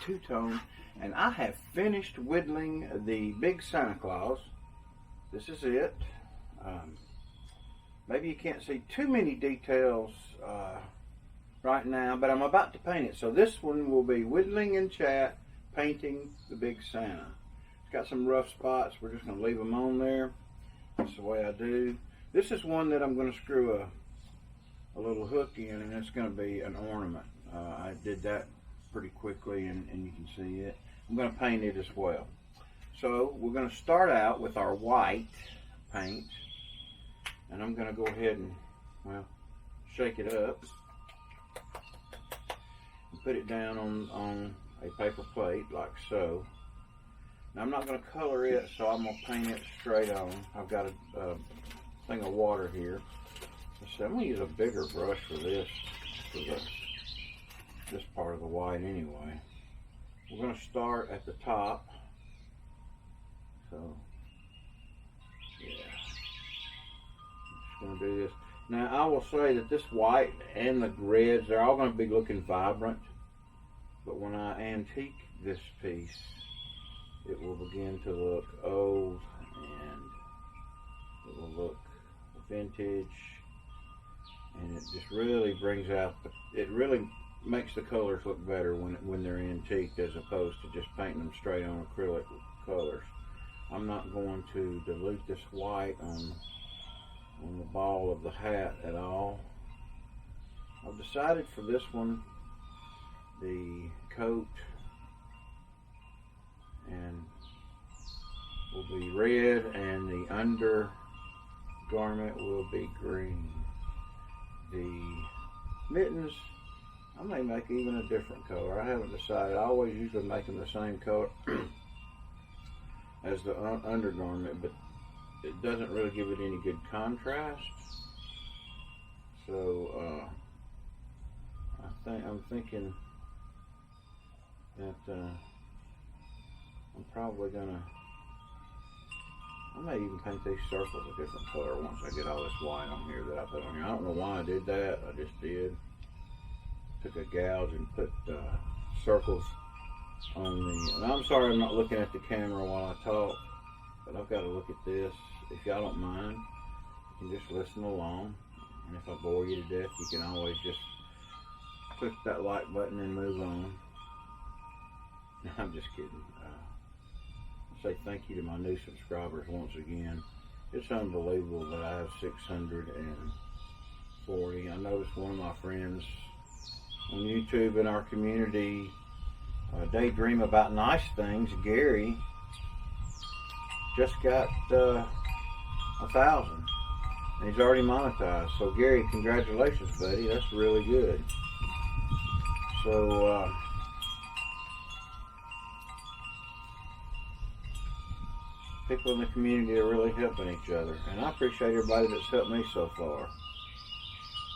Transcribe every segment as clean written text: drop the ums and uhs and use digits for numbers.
two-tone, and I have finished whittling the big Santa Claus. This is it. Maybe you can't see too many details right now, but I'm about to paint it. So this one will be whittling in chat, painting the big Santa. It's got some rough spots. We're just going to leave them on there. That's the way I do. This is one that I'm going to screw a little hook in, and it's going to be an ornament. I did that pretty quickly, and you can see it. I'm going to paint it as well. So we're going to start out with our white paint, and I'm going to go ahead and, well, shake it up and put it down on a paper plate like so. Now I'm not going to color it, so I'm going to paint it straight on. I've got a thing of water here. So I'm going to use a bigger brush for this part of the white anyway. We're going to start at the top. So, yeah. I'm just going to do this. Now I will say that this white and the reds, they're all going to be looking vibrant. But when I antique this piece, it will begin to look old and it will look vintage. And it just really brings out, it really makes the colors look better when they're antiqued, as opposed to just painting them straight on acrylic colors. I'm not going to dilute this white on the ball of the hat at all. I've decided for this one, the coat and will be red and the undergarment will be green. The mittens, I may make even a different color. I haven't decided. I always usually make them the same color as the undergarment, but it doesn't really give it any good contrast. So I'm thinking that I'm probably gonna. I may even paint these circles a different color once I get all this white on here that I put on here. I don't know why I did that. I just did. Took a gouge and put circles on the. And I'm sorry I'm not looking at the camera while I talk, but I've got to look at this. If y'all don't mind, you can just listen along. And if I bore you to death, you can always just click that like button and move on. I'm just kidding. Say thank you to my new subscribers once again. It's unbelievable that I have 640. I noticed one of my friends on YouTube in our community, Daydream About Nice Things, Gary, just got 1,000 and he's already monetized. So Gary, congratulations, buddy. That's really good. So people in the community are really helping each other, and I appreciate everybody that's helped me so far.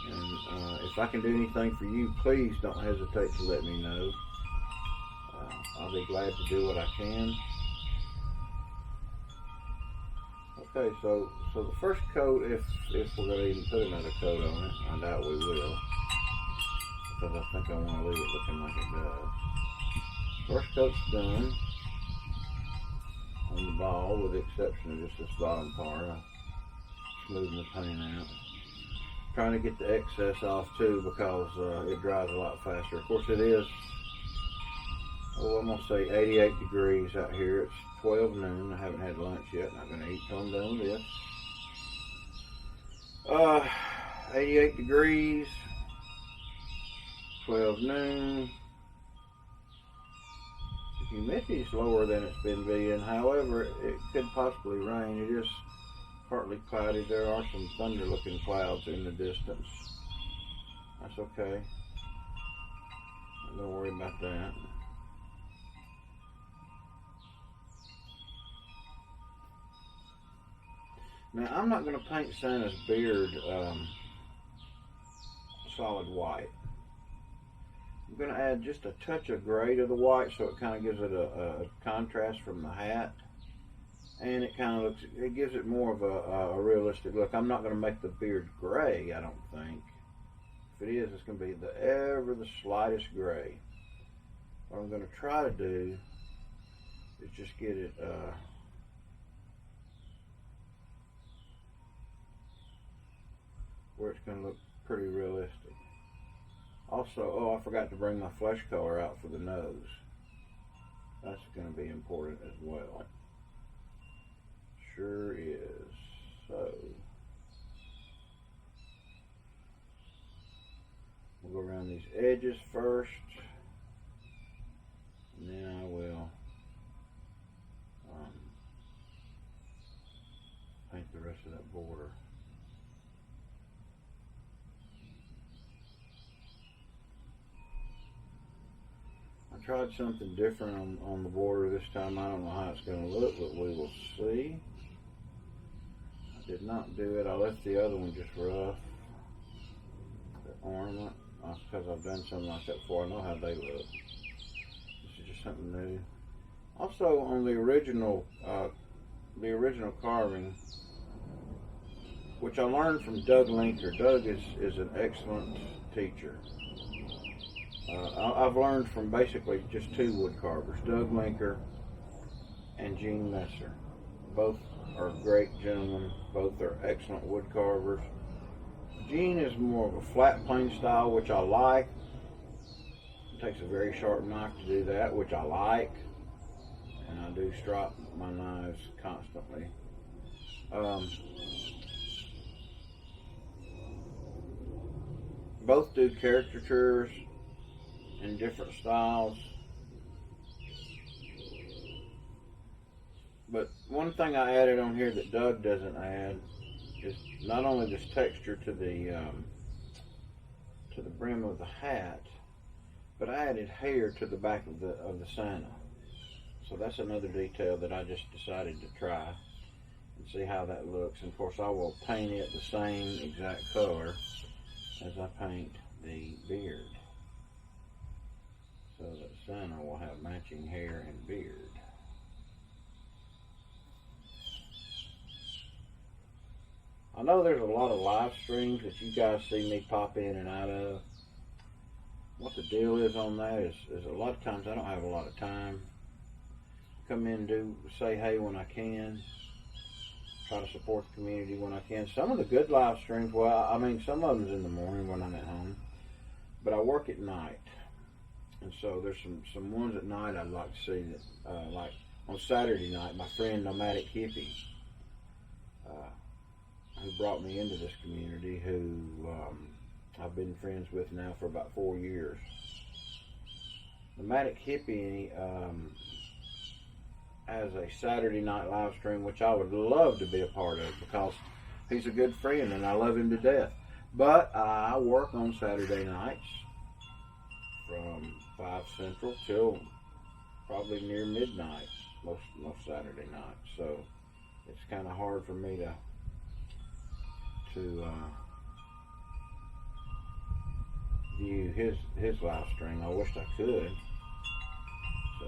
And if I can do anything for you, please don't hesitate to let me know. I'll be glad to do what I can. Okay, so the first coat, if we're going to even put another coat on it, I doubt we will, because I think I want to leave it looking like it does. First coat's done on the ball, with the exception of just this bottom part. I'm smoothing the paint out. Trying to get the excess off too, because it dries a lot faster. Of course it is, I'm going to say 88 degrees out here. It's 12 noon. I haven't had lunch yet. Not going to eat till I'm done with this. 88 degrees, 12 noon. Humidity is lower than it's been being. However, it could possibly rain. It is partly cloudy. There are some thunder looking clouds in the distance. That's okay. Don't worry about that. Now I'm not going to paint Santa's beard solid white. I'm going to add just a touch of gray to the white, so it kind of gives it a contrast from the hat, and it kind of looks, it gives it more of a realistic look. I'm not going to make the beard gray, I don't think. If it is, it's going to be the slightest gray. what I'm going to try to do is just get it where it's going to look pretty realistic. Also, oh, I forgot to bring my flesh color out for the nose. That's going to be important as well. Sure is. So, we'll go around these edges first, and then I will paint the rest of that border. I tried something different on the border this time. I don't know how it's going to look, but we will see. I did not do it. I left the other one just rough. The ornament. That's because I've done something like that before. I know how they look. This is just something new. Also, on the original carving, which I learned from Doug Linker. Doug is an excellent teacher. I've learned from basically just two wood carvers, Doug Linker and Gene Messer. Both are great gentlemen. Both are excellent wood carvers. Gene is more of a flat plane style, which I like. It takes a very sharp knife to do that, which I like. And I do strop my knives constantly. Both do caricatures in different styles. But one thing I added on here that Doug doesn't add is not only this texture to the brim of the hat, but I added hair to the back of the Santa. So that's another detail that I just decided to try and see how that looks. And of course I will paint it the same exact color as I paint the beard, so that Santa will have matching hair and beard. I know there's a lot of live streams that you guys see me pop in and out of. What the deal is on that is a lot of times I don't have a lot of time. Come in and say hey when I can. Try to support the community when I can. Some of the good live streams, well, I mean, some of them's in the morning when I'm at home, but I work at night. And so there's some ones at night I'd like to see that, like on Saturday night, my friend Nomadic Hippie, who brought me into this community, who I've been friends with now for about 4 years. Nomadic Hippie has a Saturday night live stream, which I would love to be a part of because he's a good friend and I love him to death. But I work on Saturday nights from 5 Central till probably near midnight most Saturday nights. So it's kind of hard for me to view his live stream. I wished I could. So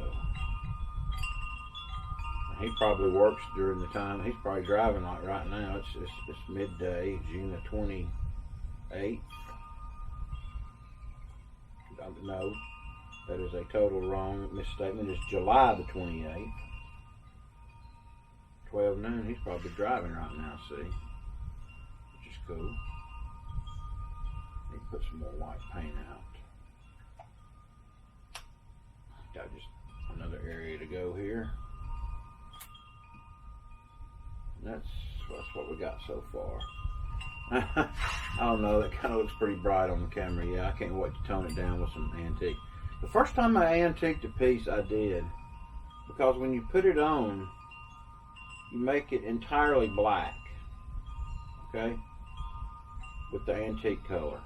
he probably works during the time. He's probably driving like right now. It's midday, June the 28th. No, that is a total wrong misstatement. It's July the 28th. 12 noon. He's probably driving right now, see? Which is cool. Need to put some more white paint out. Got just another area to go here. That's what we got so far. I don't know, that kind of looks pretty bright on the camera. Yeah, I can't wait to tone it down with some antique. The first time I antiqued a piece, I did, because when you put it on, you make it entirely black, okay, with the antique color.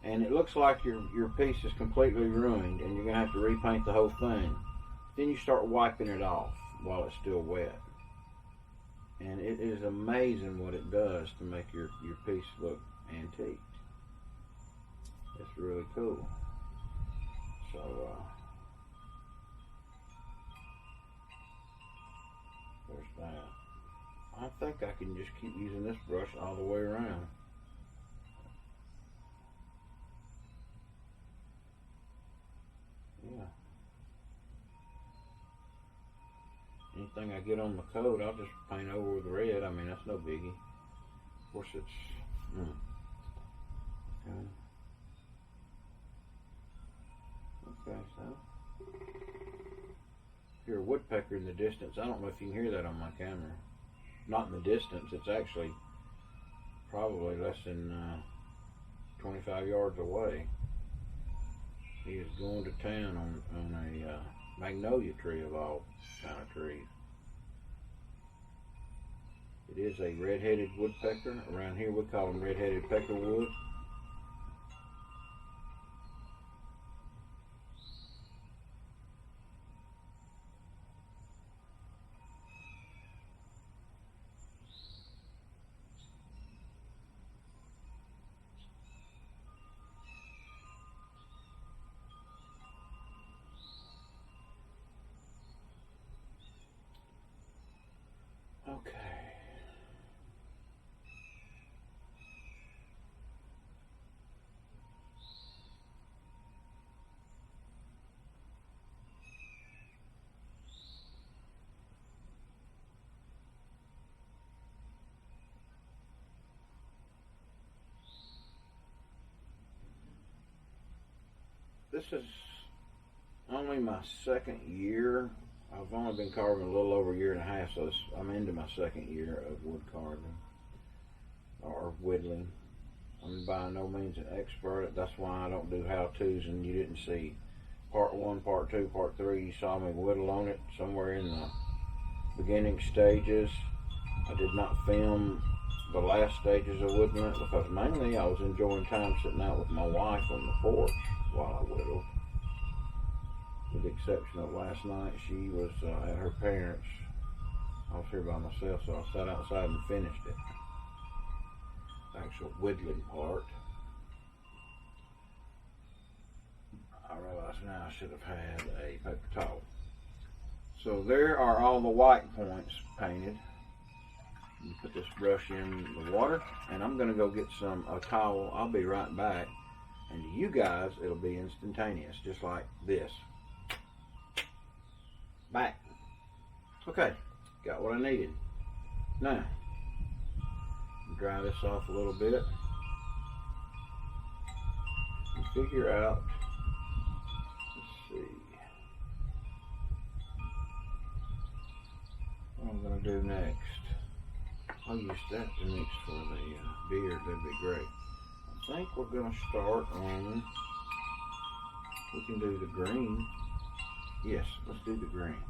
And it looks like your piece is completely ruined and you're going to have to repaint the whole thing. Then you start wiping it off while it's still wet. And it is amazing what it does to make your piece look antique. It's really cool. So, there's that. I think I can just keep using this brush all the way around. Yeah. everything I get on the coat, I'll just paint over with red. I mean, that's no biggie. Of course, it's okay. Okay, so hear a woodpecker in the distance. I don't know if you can hear that on my camera. Not in the distance. It's actually probably less than 25 yards away. He is going to town on a magnolia tree of all kind of trees. It is a red-headed woodpecker. Around here we call them red-headed peckerwood. Okay. This is only my second year. I've only been carving a little over a year and a half, so I'm into my second year of wood carving or whittling. I'm by no means an expert. That's why I don't do how-tos, and you didn't see part 1, part 2, part 3. You saw me whittle on it somewhere in the beginning stages. I did not film the last stages of whittling because mainly I was enjoying time sitting out with my wife on the porch while I whittled. With the exception of last night, she was at her parents'. I was here by myself, so I sat outside and finished it. The actual whittling part. I realize now I should have had a paper towel. So there are all the white points painted. You put this brush in the water, and I'm going to go get a towel. I'll be right back. And to you guys, it'll be instantaneous, just like this. Back. Okay, got what I needed. Now, dry this off a little bit and figure out, let's see, what I'm going to do next. I'll use that to mix for the beard, that'd be great. I think we're going to start on, we can do the green. Yes, let's do the green.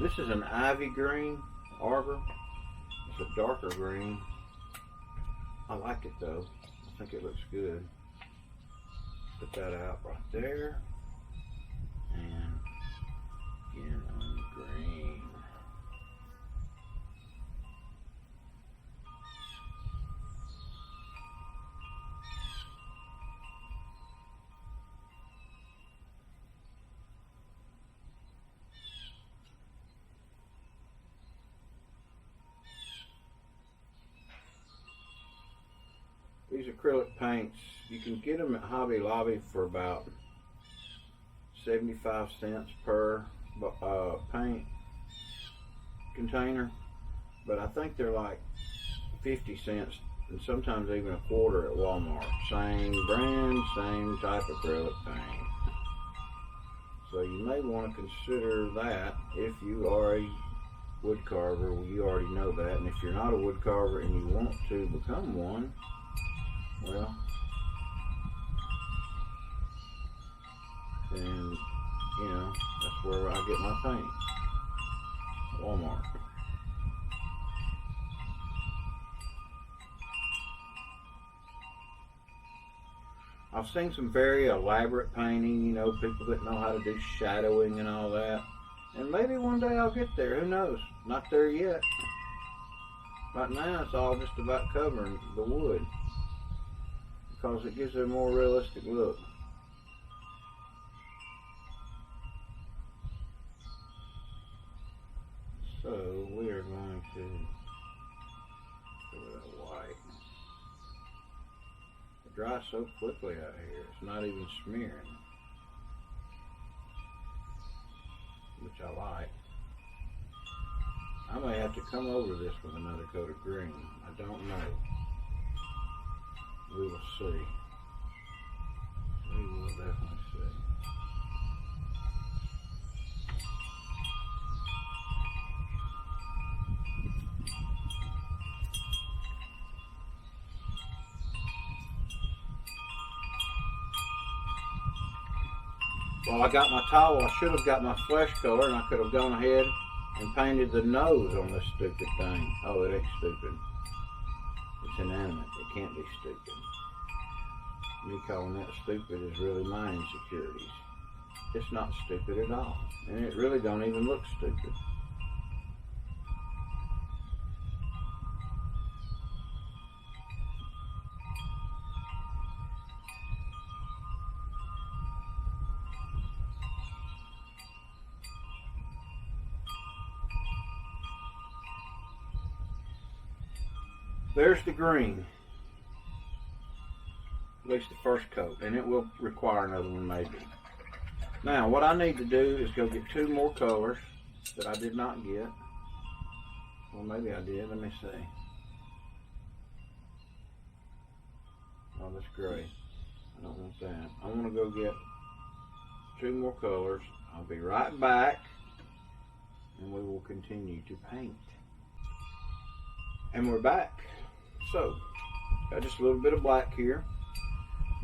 This is an ivy green arbor. It's a darker green. I like it though. I think it looks good. Put that out right there. And again on the green. These acrylic paints, you can get them at Hobby Lobby for about 75 cents per paint container, but I think they're like 50 cents and sometimes even a quarter at Walmart. Same brand, same type of acrylic paint. So you may want to consider that if you are a wood carver. Well, you already know that, and if you're not a wood carver and you want to become one, well, then, you know, that's where I get my paint. Walmart. I've seen some very elaborate painting, you know, people that know how to do shadowing and all that. And maybe one day I'll get there, who knows? Not there yet. Right now it's all just about covering the wood, because it gives it a more realistic look. So we are going to cover that white. It dries so quickly out here, it's not even smearing, which I like. may have to come over this with another coat of green. I don't know. We will see. We will definitely see. Well, I got my towel. I should have got my flesh color, and I could have gone ahead and painted the nose on this stupid thing. Oh, it ain't stupid. It's inanimate. It can't be stupid. Me calling that stupid is really my insecurities. It's not stupid at all. And it really don't even look stupid. There's the green, at least the first coat, and it will require another one maybe. Now what I need to do is go get 2 more colors that I did not get. Well, maybe I did, let me see. Oh, that's gray. I don't want that. I want to go get 2 more colors. I'll be right back, and we will continue to paint. And we're back. So, got just a little bit of black here.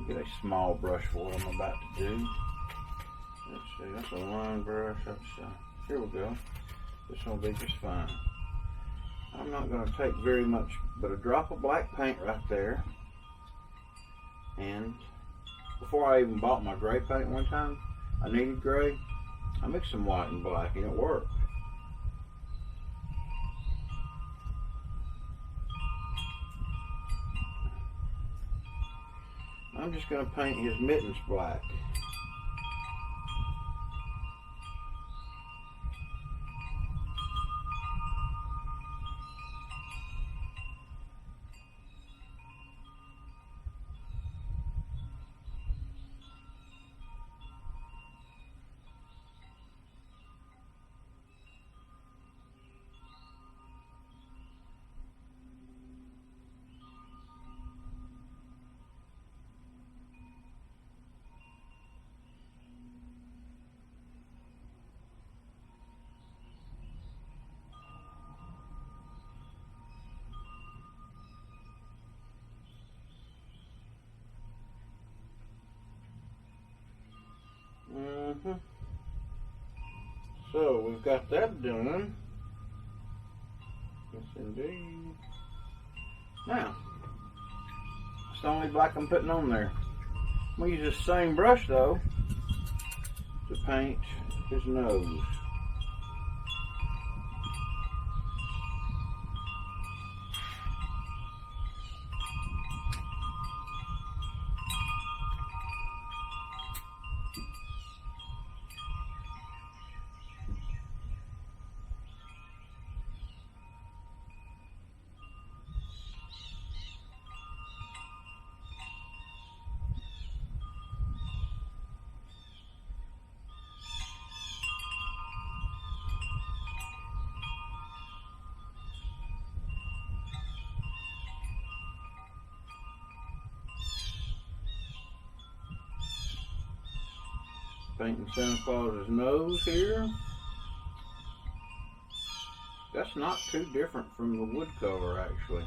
Get a small brush for what I'm about to do. Let's see, that's a long brush. Here we go. This will be just fine. I'm not going to take very much, but a drop of black paint right there. And before I even bought my gray paint one time, I needed gray. I mixed some white and black, and it worked. I'm just going to paint his mittens black. So we've got that done. Yes, indeed. Now, it's the only black I'm putting on there. I'm going to use this same brush though to paint his nose. Painting Santa Claus's nose here. That's not too different from the wood color, actually.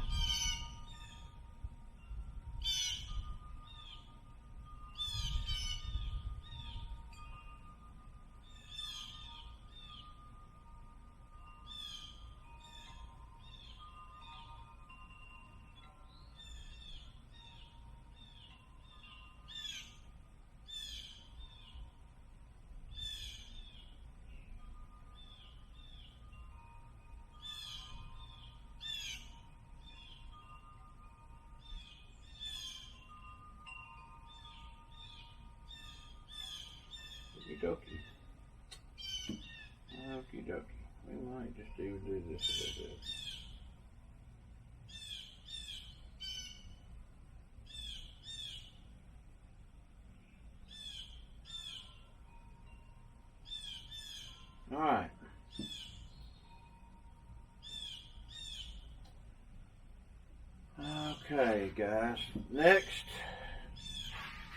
Okay, guys. Next,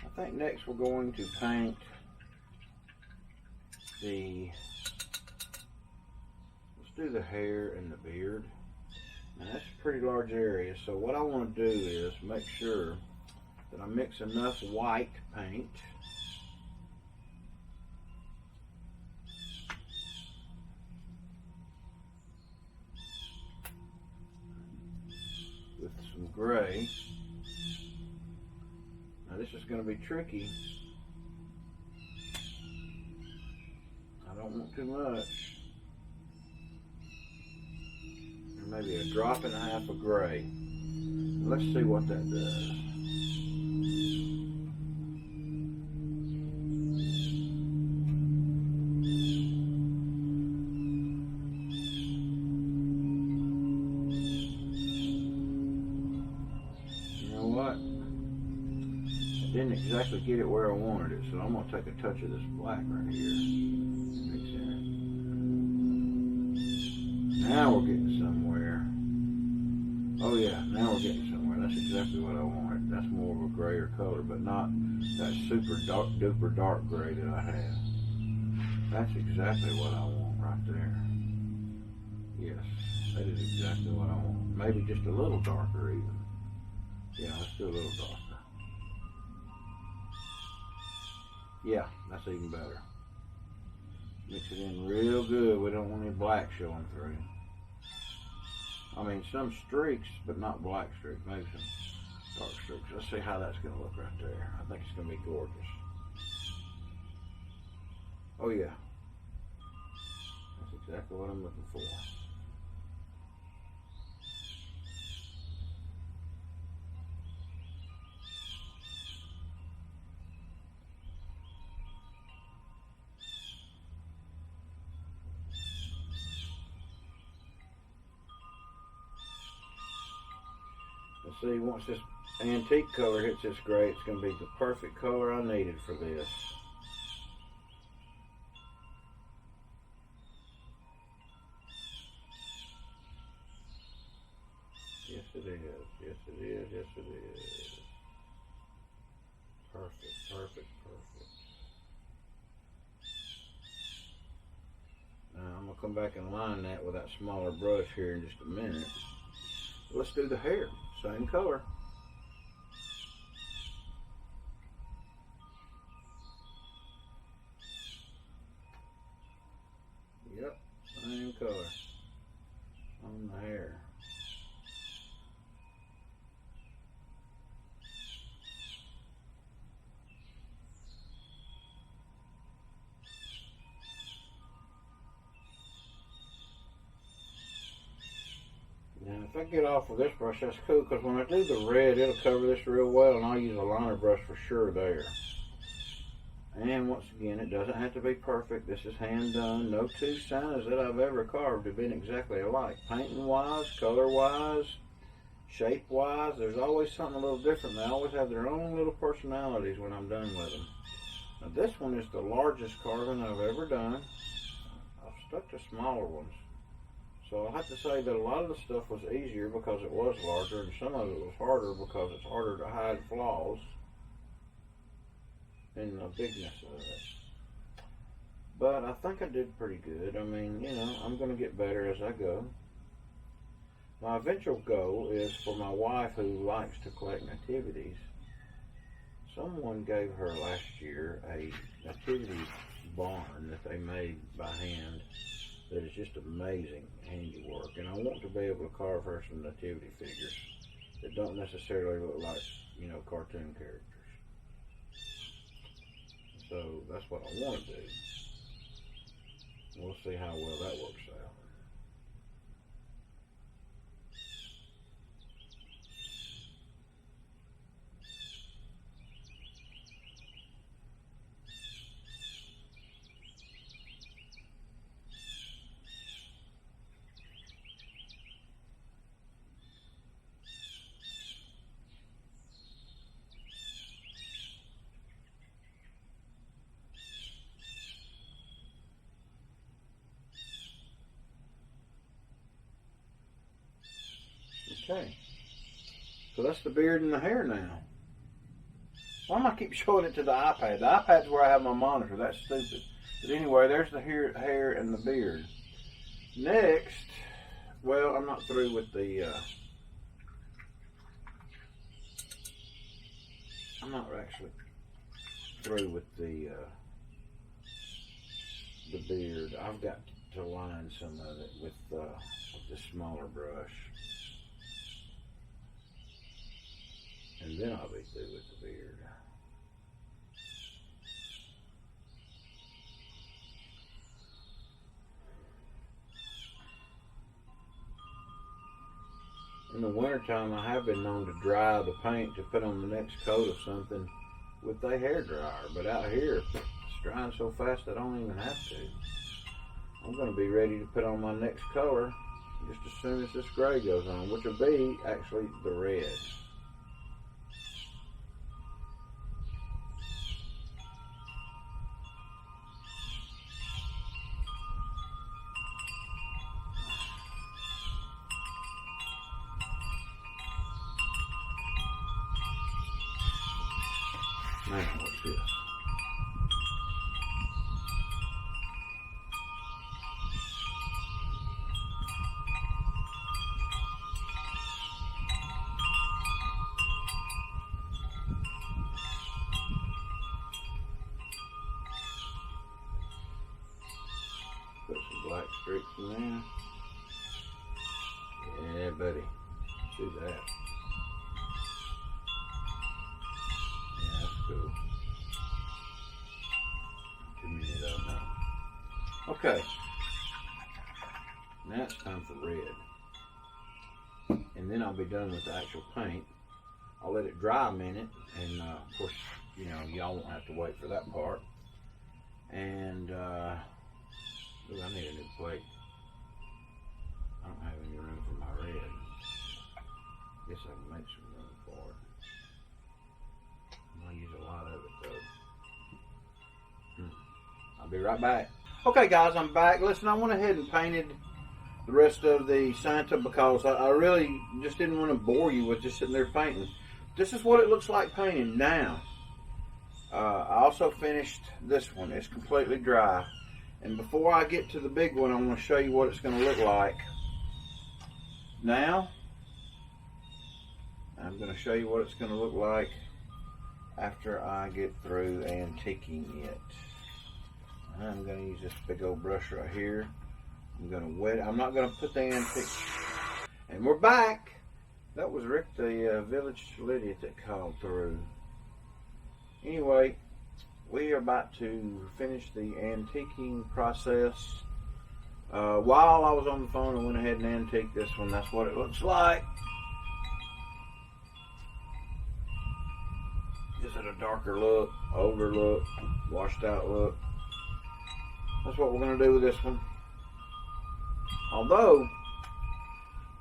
I think next we're going to paint let's do the hair and the beard. Now that's a pretty large area, so what I want to do is make sure that I mix enough white paint with some gray. Now this is going to be tricky. I don't want too much. Maybe a drop and a half of gray. Let's see what that does. You know what? I didn't exactly get it where I wanted it, so I'm going to take a touch of this black right here. Mix in it. Now we're getting somewhere. Oh yeah, now we're getting somewhere. That's exactly what I wanted. That's more of a grayer color, but not that super dark, duper dark gray that I have. That's exactly what I want right there. Yes, that is exactly what I want. Maybe just a little darker even. Yeah, let's do a little darker. Yeah, that's even better. Mix it in real good. We don't want any black showing through. I mean, some streaks, but not black streaks. Maybe some dark streaks. Let's see how that's going to look right there. I think it's going to be gorgeous. Oh, yeah. That's exactly what I'm looking for. See, once this antique color hits this gray, it's going to be the perfect color I needed for this. Yes, it is. Yes, it is. Yes, it is. Perfect, perfect, perfect. Now, I'm going to come back and line that with that smaller brush here in just a minute. Let's do the hair. Same color. Yep, same color on the hair. Now, if I get off with this brush, that's cool, because when I do the red, it'll cover this real well, and I'll use a liner brush for sure there. And once again, it doesn't have to be perfect. This is hand done. No two Santas that I've ever carved have been exactly alike. Painting wise, color wise, shape wise, there's always something a little different. They always have their own little personalities when I'm done with them. Now this one is the largest carving I've ever done. I've stuck to smaller ones. So I have to say that a lot of the stuff was easier because it was larger, and some of it was harder because it's harder to hide flaws in the bigness of it. But I think I did pretty good. I mean, you know, I'm going to get better as I go. My eventual goal is for my wife who likes to collect nativities. Someone gave her last year a nativity barn that they made by hand that is just amazing handiwork, and I want to be able to carve her some nativity figures that don't necessarily look like, you know, cartoon characters. So that's what I want to do. We'll see how well that works out. Okay. So that's the beard and the hair now. Why am I keep showing it to the iPad? The iPad's where I have my monitor. That's stupid. But anyway, there's the hair and the beard. Next, well, I'm not through with the, I'm not actually through with the beard. I've got to line some of it with the smaller brush. And then I'll be through with the beard. In the wintertime, I have been known to dry the paint to put on the next coat of something with a hair dryer. But out here, it's drying so fast I don't even have to. I'm going to be ready to put on my next color just as soon as this gray goes on, which will be actually the red. Now, what's this? Put some black streaks in there. Yeah, buddy. Do that. Yeah, that's cool. Too many of those now. Okay. Now it's time for red. And then I'll be done with the actual paint. I'll let it dry a minute, and of course, you know, y'all won't have to wait for that part. And ooh, I need a new plate. I don't have any room for my red. Guess I can make some room for it. I'm gonna use a lot of it though. I'll be right back. Okay guys, I'm back. Listen, I went ahead and painted the rest of the Santa because I really just didn't want to bore you with just sitting there painting. This is what it looks like painting now. I also finished this one. It's completely dry. And before I get to the big one, I want to show you what it's going to look like. Now, I'm going to show you what it's going to look like after I get through antiquing it. I'm going to use this big old brush right here. I'm going to wet it. I'm not going to put the antique. And we're back. That was Rick, the village idiot that called through. Anyway, we are about to finish the antiquing process. While I was on the phone, I went ahead and antiqued this one. That's what it looks like. Is it a darker look, older look, washed out look? That's what we're going to do with this one. Although,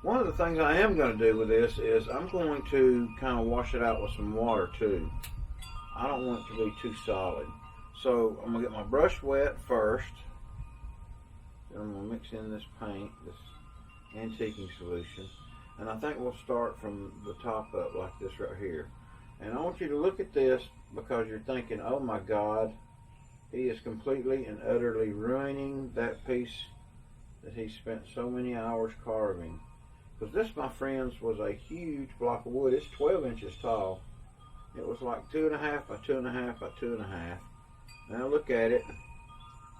one of the things I am going to do with this is I'm going to kind of wash it out with some water too. I don't want it to be too solid. So I'm going to get my brush wet first. Then I'm going to mix in this paint, this antiquing solution. And I think we'll start from the top up like this right here. And I want you to look at this because you're thinking, oh my God, he is completely and utterly ruining that piece that he spent so many hours carving. Because this, my friends, was a huge block of wood. It's 12 inches tall. It was like 2.5 by 2.5 by 2.5. Now look at it.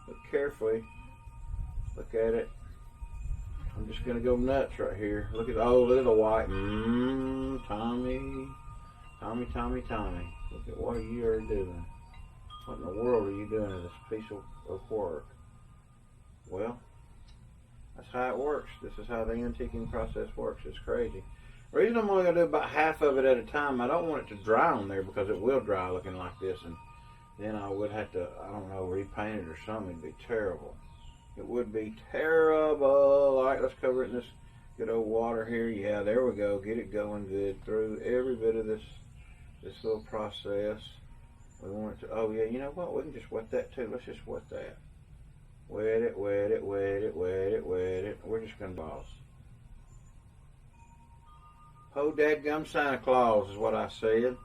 Look carefully. Look at it. I'm just going to go nuts right here. Look at, oh, look at the white. Tommy. Look at what you are doing. What in the world are you doing to this piece of work? Well, that's how it works. This is how the antiquing process works. It's crazy. The reason I'm only going to do about half of it at a time, I don't want it to dry on there because it will dry looking like this. And then I would have to, I don't know, repaint it or something. It'd be terrible. It would be terrible. All right, let's cover it in this good old water here. Yeah, there we go. Get it going good through every bit of this little process. We want it to, oh yeah, you know what? We can just wet that too. Let's just wet that. Wet it, wet it, wet it, wet it, wet it. We're just going to boss. Oh, dadgum Santa Claus is what I said.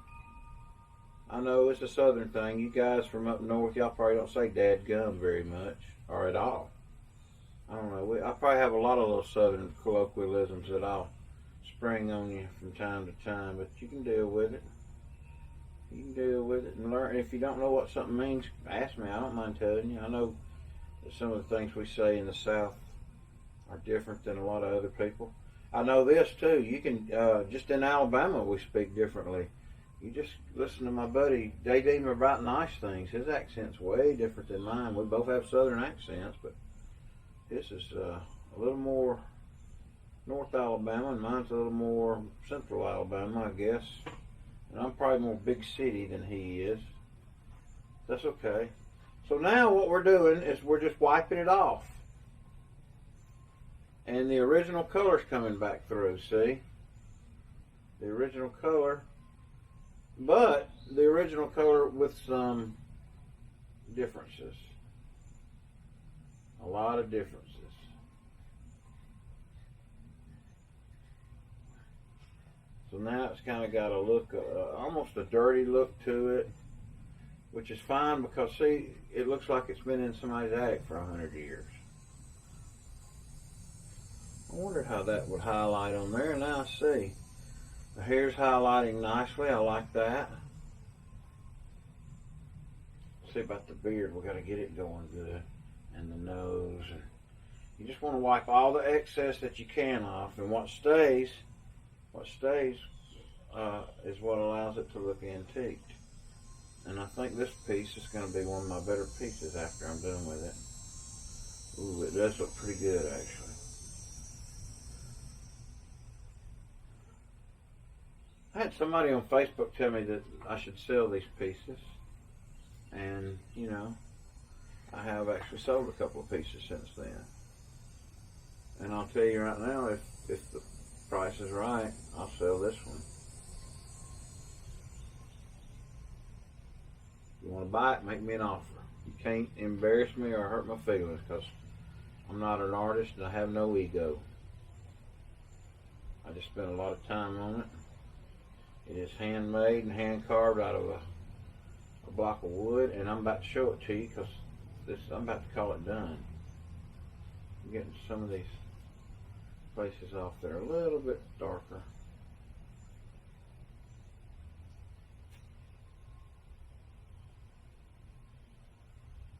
I know it's a southern thing. You guys from up north, y'all probably don't say dadgum very much, or at all. I don't know. I probably have a lot of little southern colloquialisms that I'll spring on you from time to time, but you can deal with it. You can deal with it and learn. If you don't know what something means, ask me. I don't mind telling you. I know that some of the things we say in the South are different than a lot of other people. I know this too. You can, just in Alabama, we speak differently. You just listen to my buddy, they deem about nice things. His accent's way different than mine. We both have southern accents, but his is a little more North Alabama, and mine's a little more Central Alabama, I guess. And I'm probably more big city than he is. That's okay. So now what we're doing is we're just wiping it off. And the original color's coming back through, see? The original color. But the original color with some differences. A lot of differences. So now it's kind of got a look, almost a dirty look to it, which is fine because, see, it looks like it's been in somebody's attic for 100 years. I wonder how that would highlight on there. Now I see. The hair's highlighting nicely. I like that. See about the beard. We've got to get it going good. And the nose. And you just want to wipe all the excess that you can off. And what stays is what allows it to look antiqued. And I think this piece is going to be one of my better pieces after I'm done with it. Ooh, it does look pretty good, actually. I had somebody on Facebook tell me that I should sell these pieces. And, you know, I have actually sold a couple of pieces since then. And I'll tell you right now, if the price is right, I'll sell this one. If you want to buy it, make me an offer. You can't embarrass me or hurt my feelings because I'm not an artist and I have no ego. I just spent a lot of time on it. It is handmade and hand carved out of a block of wood, and I'm about to show it to you because I'm about to call it done. I'm getting some of these places off there a little bit darker.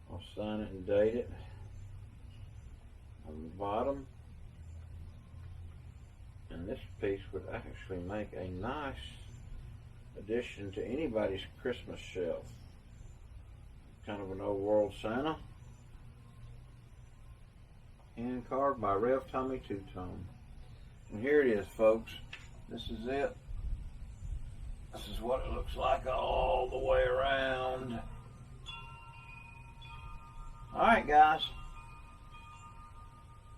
I'll sign it and date it on the bottom. And this piece would actually make a nice addition to anybody's Christmas shelf. Kind of an old world Santa. Hand carved by Rev Tommy Two-Tone. And here it is, folks. This is it. This is what it looks like all the way around. Alright, guys.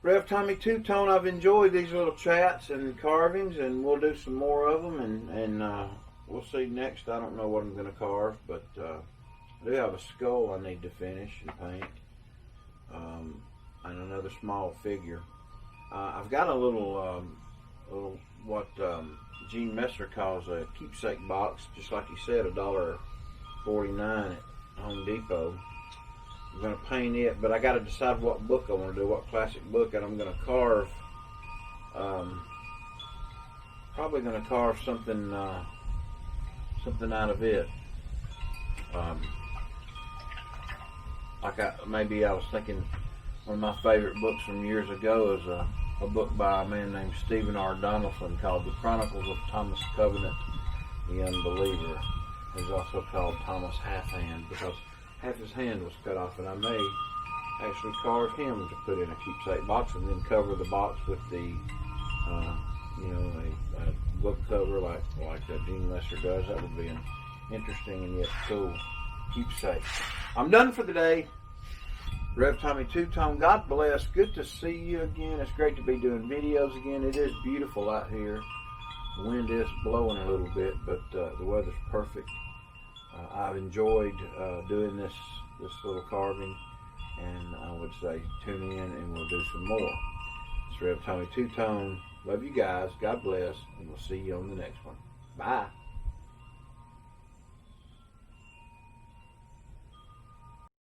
Rev Tommy Two-Tone, I've enjoyed these little chats and carvings, and we'll do some more of them, and we'll see next. I don't know what I'm going to carve, but I do have a skull I need to finish and paint, and another small figure. I've got a little what Gene Messer calls a keepsake box, just like you said, $1.49 at Home Depot. I'm going to paint it, but I got to decide what book I want to do, what classic book, and I'm going to carve, probably going to carve something out of it. Maybe I was thinking one of my favorite books from years ago is a book by a man named Stephen R. Donaldson called The Chronicles of Thomas Covenant, the Unbeliever. It's also called Thomas Half-Hand because half his hand was cut off, and I may actually carve him to put in a keepsake box and then cover the box with the, a book cover like Gene Messer does. That would be an interesting and yet cool keepsake. I'm done for the day. Rev Tommy Two-Tone, God bless. Good to see you again. It's great to be doing videos again. It is beautiful out here. The wind is blowing a little bit, but the weather's perfect. I've enjoyed doing this little carving, and I would say tune in and we'll do some more. It's Rev Tommy Two-Tone. Love you guys. God bless. And we'll see you on the next one. Bye.